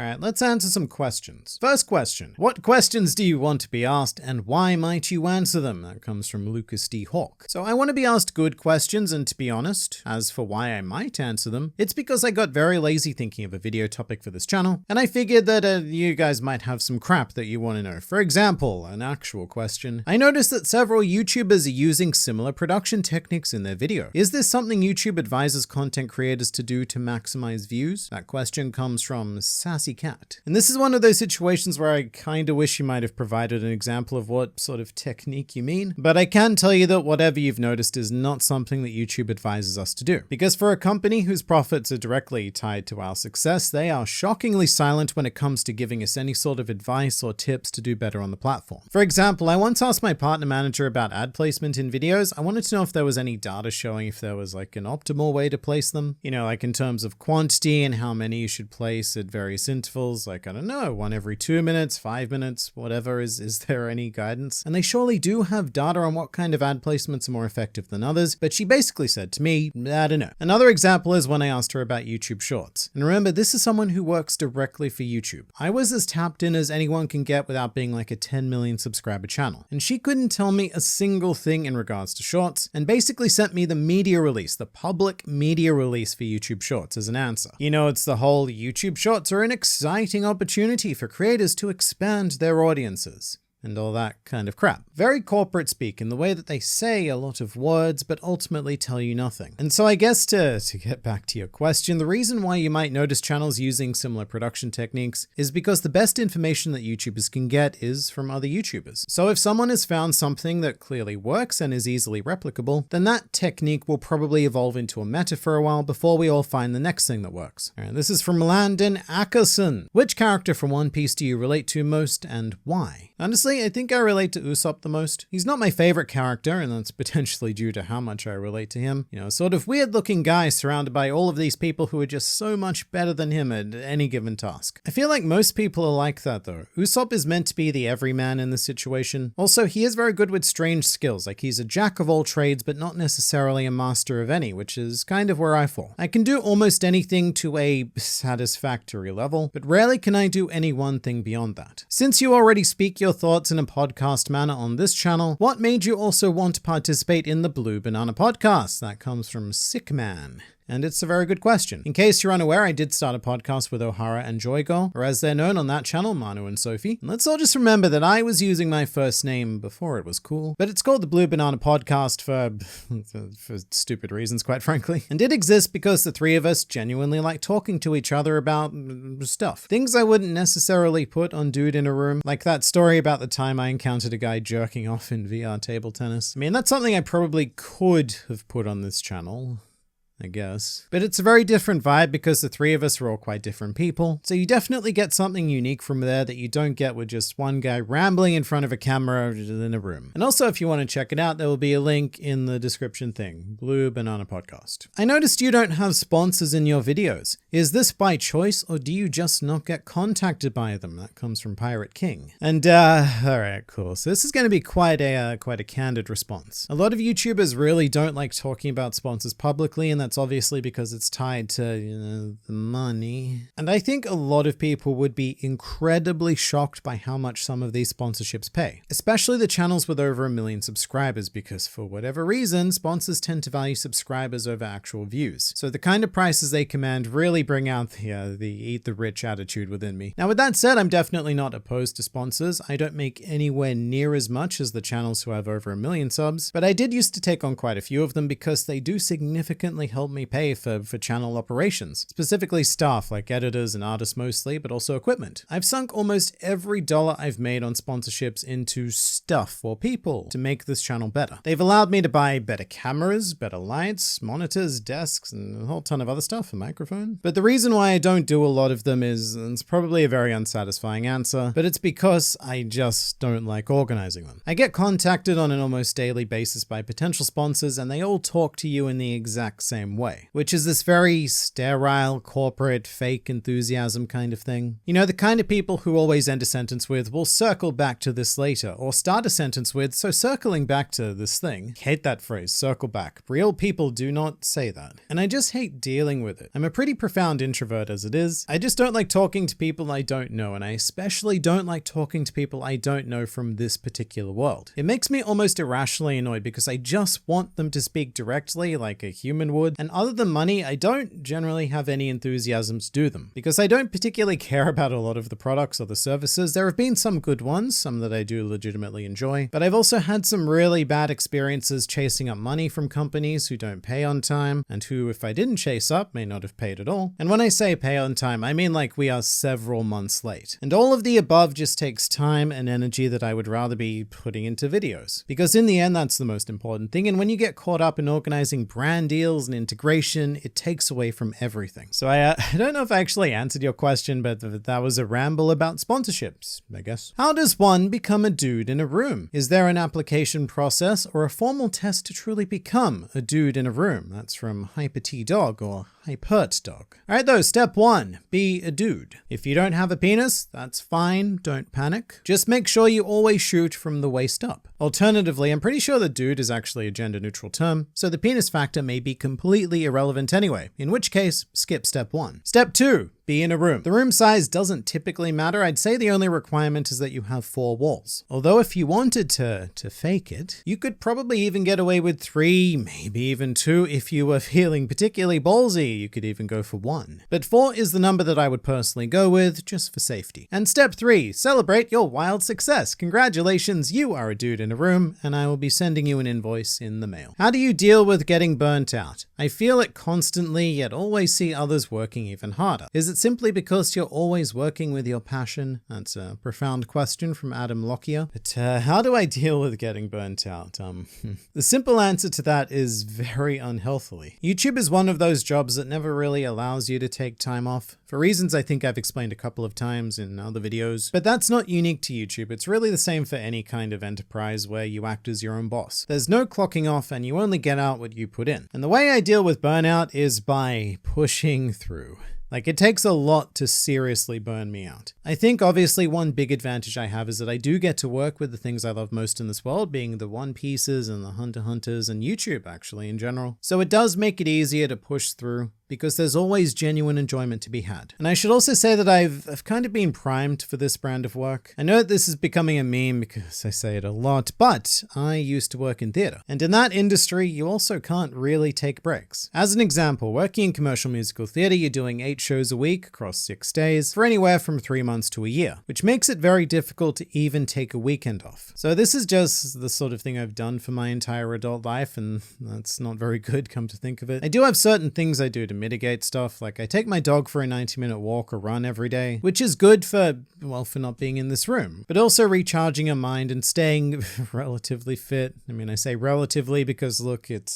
Alright, let's answer some questions. First question, what questions do you want to be asked and why might you answer them? That comes from Lucas D. Hawk. So I want to be asked good questions, and to be honest, as for why I might answer them, it's because I got very lazy thinking of a video topic for this channel, and I figured that you guys might have some crap that you want to know. For example, an actual question. I noticed that several YouTubers are using similar production techniques in their video. Is this something YouTube advises content creators to do to maximize views? That question comes from Sassy Cat. And this is one of those situations where I kinda wish you might have provided an example of what sort of technique you mean, but I can tell you that whatever you've noticed is not something that YouTube advises us to do. Because for a company whose profits are directly tied to our success, they are shockingly silent when it comes to giving us any sort of advice or tips to do better on the platform. For example, I once asked my partner manager about ad placement in videos. I wanted to know if there was any data showing if there was like an optimal way to place them, you know, like in terms of quantity and how many you should place at various intervals, like, I don't know, one every 2 minutes, 5 minutes, whatever. Is there any guidance? And they surely do have data on what kind of ad placements are more effective than others, but she basically said to me, I don't know. Another example is when I asked her about YouTube Shorts. And remember, this is someone who works directly for YouTube. I was as tapped in as anyone can get without being like a 10 million subscriber channel. And she couldn't tell me a single thing in regards to Shorts, and basically sent me the media release, the public media release for YouTube Shorts as an answer. You know, it's the whole YouTube Shorts are an exciting opportunity for creators to expand their audiences, and all that kind of crap. Very corporate speak in the way that they say a lot of words, but ultimately tell you nothing. And so I guess to get back to your question, the reason why you might notice channels using similar production techniques is because the best information that YouTubers can get is from other YouTubers. So if someone has found something that clearly works and is easily replicable, then that technique will probably evolve into a meta for a while before we all find the next thing that works. All right, this is from Landon Ackerson. Which character from One Piece do you relate to most and why? Honestly, I think I relate to Usopp the most. He's not my favorite character, and that's potentially due to how much I relate to him. You know, sort of weird looking guy surrounded by all of these people who are just so much better than him at any given task. I feel like most people are like that though. Usopp is meant to be the everyman in this situation. Also, he is very good with strange skills, like he's a jack of all trades, but not necessarily a master of any, which is kind of where I fall. I can do almost anything to a satisfactory level, but rarely can I do any one thing beyond that. Since you already speak your thoughts in a podcast manner on this channel, what made you also want to participate in the Blue Banana podcast? That comes from Sickman. And it's a very good question. In case you're unaware, I did start a podcast with O'Hara and Joygirl, or as they're known on that channel, Manu and Sophie. And let's all just remember that I was using my first name before it was cool, but it's called the Blue Banana Podcast for stupid reasons, quite frankly. And it exists because the three of us genuinely like talking to each other about stuff. Things I wouldn't necessarily put on Dude in a Room, like that story about the time I encountered a guy jerking off in VR table tennis. I mean, that's something I probably could have put on this channel, I guess. But it's a very different vibe because the three of us are all quite different people. So you definitely get something unique from there that you don't get with just one guy rambling in front of a camera in a room. And also, if you want to check it out, there will be a link in the description thing. Blue Banana Podcast. I noticed you don't have sponsors in your videos. Is this by choice or do you just not get contacted by them? That comes from Pirate King. And alright, cool. So this is going to be quite a candid response. A lot of YouTubers really don't like talking about sponsors publicly, and that's obviously because it's tied to, you know, the money. And I think a lot of people would be incredibly shocked by how much some of these sponsorships pay, especially the channels with over 1 million subscribers, because for whatever reason, sponsors tend to value subscribers over actual views. So the kind of prices they command really bring out the eat the rich attitude within me. Now, with that said, I'm definitely not opposed to sponsors. I don't make anywhere near as much as the channels who have over 1 million subs, but I did used to take on quite a few of them because they do significantly help me pay for channel operations, specifically staff like editors and artists mostly, but also equipment. I've sunk almost every dollar I've made on sponsorships into stuff for people to make this channel better. They've allowed me to buy better cameras, better lights, monitors, desks, and a whole ton of other stuff, a microphone. But the reason why I don't do a lot of them is, and it's probably a very unsatisfying answer, but it's because I just don't like organizing them. I get contacted on an almost daily basis by potential sponsors, and they all talk to you in the exact same same way, which is this very sterile, corporate, fake enthusiasm kind of thing. You know, the kind of people who always end a sentence with, "We'll circle back to this later," or start a sentence with, "So circling back to this thing." Hate that phrase, circle back. Real people do not say that. And I just hate dealing with it. I'm a pretty profound introvert as it is. I just don't like talking to people I don't know, and I especially don't like talking to people I don't know from this particular world. It makes me almost irrationally annoyed because I just want them to speak directly like a human would, and other than money, I don't generally have any enthusiasm to do them. Because I don't particularly care about a lot of the products or the services. There have been some good ones, some that I do legitimately enjoy, but I've also had some really bad experiences chasing up money from companies who don't pay on time, and who, if I didn't chase up, may not have paid at all. And when I say pay on time, I mean like we are several months late. And all of the above just takes time and energy that I would rather be putting into videos. Because in the end, that's the most important thing, and when you get caught up in organizing brand deals and integration, it takes away from everything. So I don't know if I actually answered your question, but that was a ramble about sponsorships, I guess. How does one become a dude in a room? Is there an application process or a formal test to truly become a dude in a room? That's from Hyper T Dog or Hypert Dog. Alright though, step 1, be a dude. If you don't have a penis, that's fine, don't panic. Just make sure you always shoot from the waist up. Alternatively, I'm pretty sure that dude is actually a gender neutral term, so the penis factor may be completely irrelevant anyway, in which case, skip step 1. Step 2, be in a room. The room size doesn't typically matter. I'd say the only requirement is that you have 4 walls. Although if you wanted to fake it, you could probably even get away with 3, maybe even 2 if you were feeling particularly ballsy. You could even go for 1. But 4 is the number that I would personally go with, just for safety. And step 3, celebrate your wild success. Congratulations, you are a dude in a room, and I will be sending you an invoice in the mail. How do you deal with getting burnt out? I feel it constantly, yet always see others working even harder. Is it simply because you're always working with your passion? That's a profound question from Adam Lockyer. But how do I deal with getting burnt out? The simple answer to that is very unhealthily. YouTube is one of those jobs that never really allows you to take time off, for reasons I think I've explained a couple of times in other videos. But that's not unique to YouTube. It's really the same for any kind of enterprise where you act as your own boss. There's no clocking off and you only get out what you put in. And the way I deal with burnout is by pushing through. Like, it takes a lot to seriously burn me out. I think obviously one big advantage I have is that I do get to work with the things I love most in this world, being the One Pieces and the Hunter Hunters and YouTube actually in general. So it does make it easier to push through, because there's always genuine enjoyment to be had. And I should also say that I've kind of been primed for this brand of work. I know that this is becoming a meme because I say it a lot, but I used to work in theater. And in that industry, you also can't really take breaks. As an example, working in commercial musical theater, you're doing 8 shows a week across 6 days for anywhere from 3 months to a year, which makes it very difficult to even take a weekend off. So this is just the sort of thing I've done for my entire adult life, and that's not very good, come to think of it. I do have certain things I do to mitigate stuff, like I take my dog for a 90-minute walk or run every day, which is good for not being in this room, but also recharging your mind and staying relatively fit. I mean, I say relatively because look, it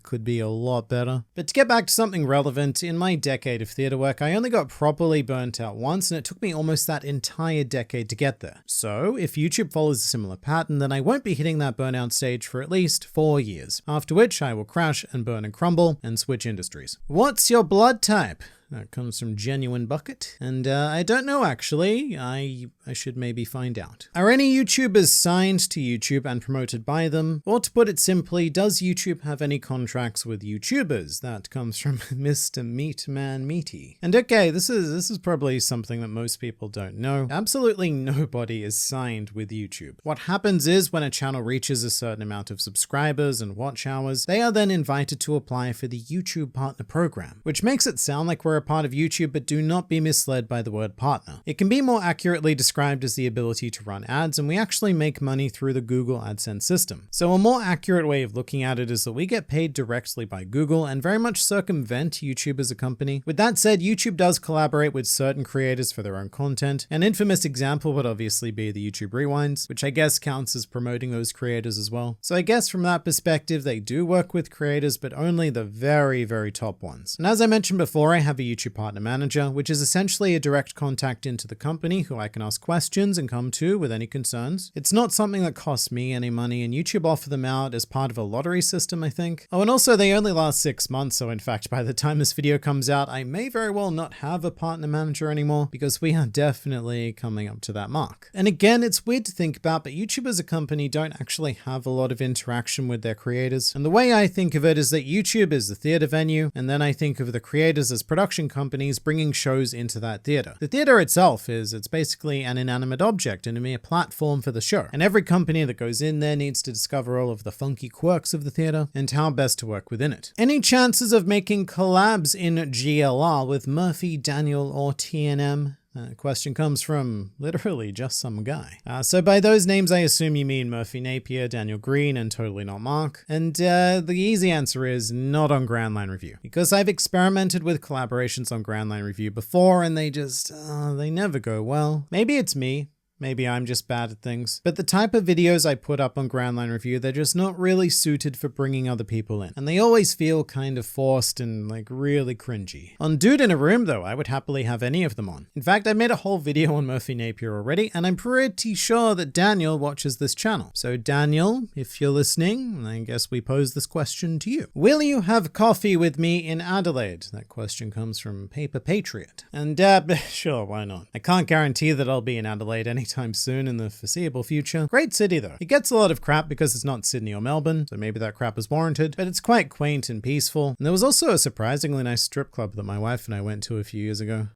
could be a lot better. But to get back to something relevant, in my decade of theater work, I only got properly burnt out once, and it took me almost that entire decade to get there. So if YouTube follows a similar pattern, then I won't be hitting that burnout stage for at least 4 years, after which I will crash and burn and crumble and switch industries. What's your blood type? That comes from Genuine Bucket. And I don't know, actually. I should maybe find out. Are any YouTubers signed to YouTube and promoted by them? Or to put it simply, does YouTube have any contracts with YouTubers? That comes from Mr. Meatman Meaty. And okay, this is probably something that most people don't know. Absolutely nobody is signed with YouTube. What happens is when a channel reaches a certain amount of subscribers and watch hours, they are then invited to apply for the YouTube Partner Program, which makes it sound like we're a part of YouTube, but do not be misled by the word partner. It can be more accurately described as the ability to run ads, and we actually make money through the Google AdSense system. So a more accurate way of looking at it is that we get paid directly by Google and very much circumvent YouTube as a company. With that said, YouTube does collaborate with certain creators for their own content. An infamous example would obviously be the YouTube Rewinds, which I guess counts as promoting those creators as well. So I guess from that perspective, they do work with creators, but only the very, very top ones. And as I mentioned before, I have a YouTube Partner Manager, which is essentially a direct contact into the company who I can ask questions and come to with any concerns. It's not something that costs me any money, and YouTube offer them out as part of a lottery system, I think. Oh, and also they only last 6 months, so in fact, by the time this video comes out, I may very well not have a partner manager anymore because we are definitely coming up to that mark. And again, it's weird to think about, but YouTube as a company don't actually have a lot of interaction with their creators. And the way I think of it is that YouTube is the theater venue, and then I think of the creators as production companies bringing shows into that theater. The theater itself it's basically an inanimate object and a mere platform for the show. And every company that goes in there needs to discover all of the funky quirks of the theater and how best to work within it. Any chances of making collabs in GLR with Murphy, Daniel, or TNM? Question comes from literally just some guy. So by those names, I assume you mean Murphy Napier, Daniel Green, and totally not Mark. And the easy answer is not on Grand Line Review. Because I've experimented with collaborations on Grand Line Review before, and they never go well. Maybe it's me. Maybe I'm just bad at things. But the type of videos I put up on Grand Line Review, they're just not really suited for bringing other people in. And they always feel kind of forced and like really cringy. On Dude in a Room though, I would happily have any of them on. In fact, I made a whole video on Murphy Napier already, and I'm pretty sure that Daniel watches this channel. So Daniel, if you're listening, I guess we pose this question to you. Will you have coffee with me in Adelaide? That question comes from Paper Patriot. And sure, why not? I can't guarantee that I'll be in Adelaide anytime soon in the foreseeable future. Great city though. It gets a lot of crap because it's not Sydney or Melbourne, so maybe that crap is warranted, but it's quite quaint and peaceful. And there was also a surprisingly nice strip club that my wife and I went to a few years ago.